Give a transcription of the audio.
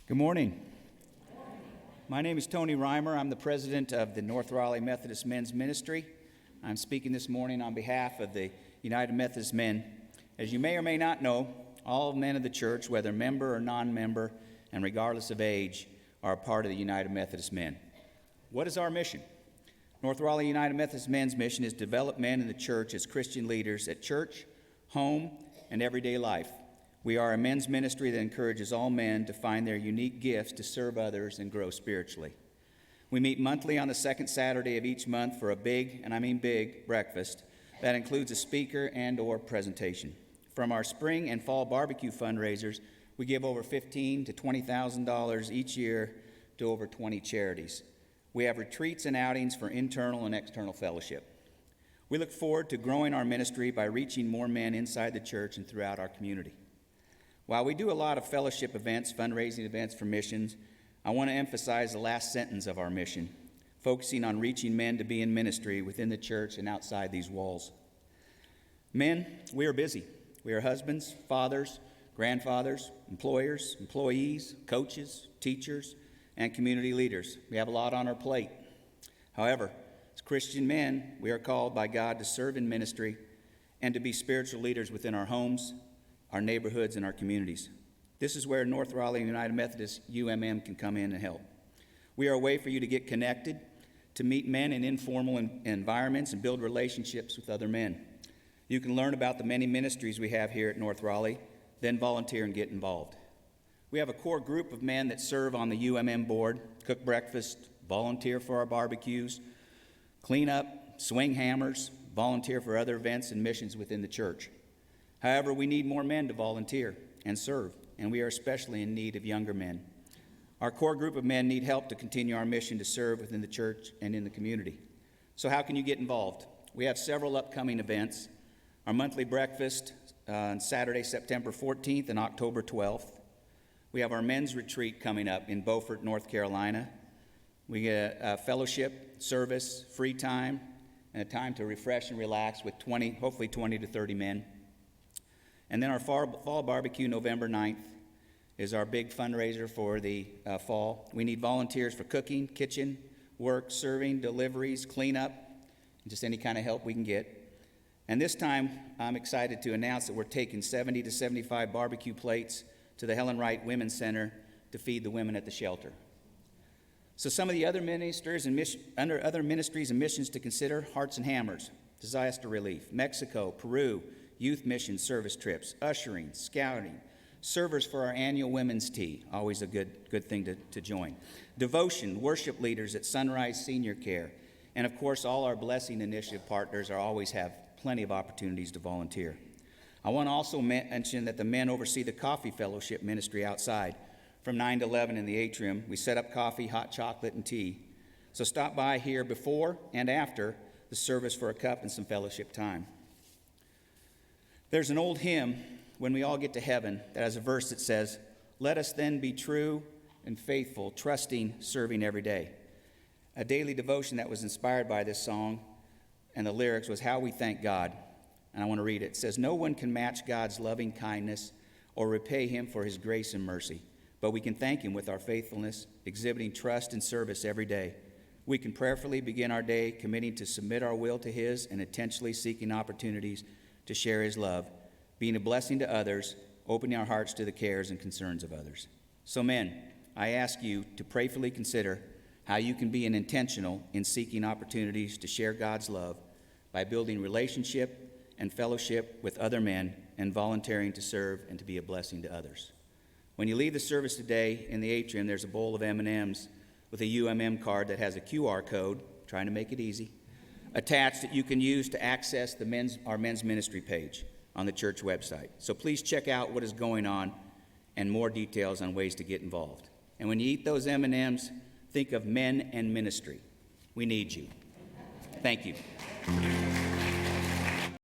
Good morning. My name is Tony Rymer. I'm the president of the Raleigh Methodist Men's Ministry. I'm speaking this morning on behalf of the United Methodist Men. As you may or may not know, all men of the church, whether member or non-member, and regardless of age, are a part of the United Methodist Men. What is our mission? Raleigh United Methodist Men's mission is to develop men in the church as Christian leaders at church, home, and everyday life. We are a men's ministry that encourages all men to find their unique gifts to serve others and grow spiritually. We meet monthly on the second Saturday of each month for a big, and I mean big, breakfast that includes a speaker and or presentation. From our spring and fall barbecue fundraisers, we give over $15,000 to $20,000 each year to over 20 charities. We have retreats and outings for internal and external fellowship. We look forward to growing our ministry by reaching more men inside the church and throughout our community. While we do a lot of fellowship events, fundraising events for missions, I want to emphasize the last sentence of our mission, focusing on reaching men to be in ministry within the church and outside these walls. Men, we are busy. We are husbands, fathers, grandfathers, employers, employees, coaches, teachers, and community leaders. We have a lot on our plate. However, as Christian men, we are called by God to serve in ministry and to be spiritual leaders within our homes, our neighborhoods, and our communities. This is where Raleigh United Methodist UMM can come in and help. We are a way for you to get connected, to meet men in informal environments and build relationships with other men. You can learn about the many ministries we have here at Raleigh, then volunteer and get involved. We have a core group of men that serve on the UMM board, cook breakfast, volunteer for our barbecues, clean up, swing hammers, volunteer for other events and missions within the church. However, we need more men to volunteer and serve, and we are especially in need of younger men. Our core group of men need help to continue our mission to serve within the church and in the community. So how can you get involved? We have several upcoming events. Our monthly breakfast on Saturday, September 14th and October 12th. We have our men's retreat coming up in Beaufort, North Carolina. We get a fellowship, service, free time, and a time to refresh and relax with hopefully 20 to 30 men. And then our fall barbecue, November 9th, is our big fundraiser for the fall. We need volunteers for cooking, kitchen, work, serving, deliveries, cleanup, and just any kind of help we can get. And this time, I'm excited to announce that we're taking 70 to 75 barbecue plates to the Helen Wright Women's Center to feed the women at the shelter. So some of the other ministries and missions to consider: Hearts and Hammers, disaster relief, Mexico, Peru, youth mission service trips, ushering, scouting, servers for our annual women's tea, always a good thing to join, devotion, worship leaders at Sunrise Senior Care, and of course all our Blessing Initiative partners always have plenty of opportunities to volunteer. I want to also mention that the men oversee the coffee fellowship ministry outside. From 9 to 11 in the atrium, we set up coffee, hot chocolate, and tea. So stop by here before and after the service for a cup and some fellowship time. There's an old hymn, When We All Get to Heaven, that has a verse that says, "Let us then be true and faithful, trusting, serving every day." A daily devotion that was inspired by this song and the lyrics was How We Thank God. And I want to read it. It says, "No one can match God's loving kindness or repay him for his grace and mercy, but we can thank him with our faithfulness, exhibiting trust and service every day. We can prayerfully begin our day, committing to submit our will to his and intentionally seeking opportunities to share his love, being a blessing to others, opening our hearts to the cares and concerns of others." So men, I ask you to prayerfully consider how you can be intentional in seeking opportunities to share God's love by building relationship and fellowship with other men and volunteering to serve and to be a blessing to others. When you leave the service today in the atrium, there's a bowl of M&Ms with a UMM card that has a QR code, trying to make it easy, attached that you can use to access our men's ministry page on the church website. So please check out what is going on and more details on ways to get involved. And when you eat those M&Ms, think of men and ministry. We need you. Thank you.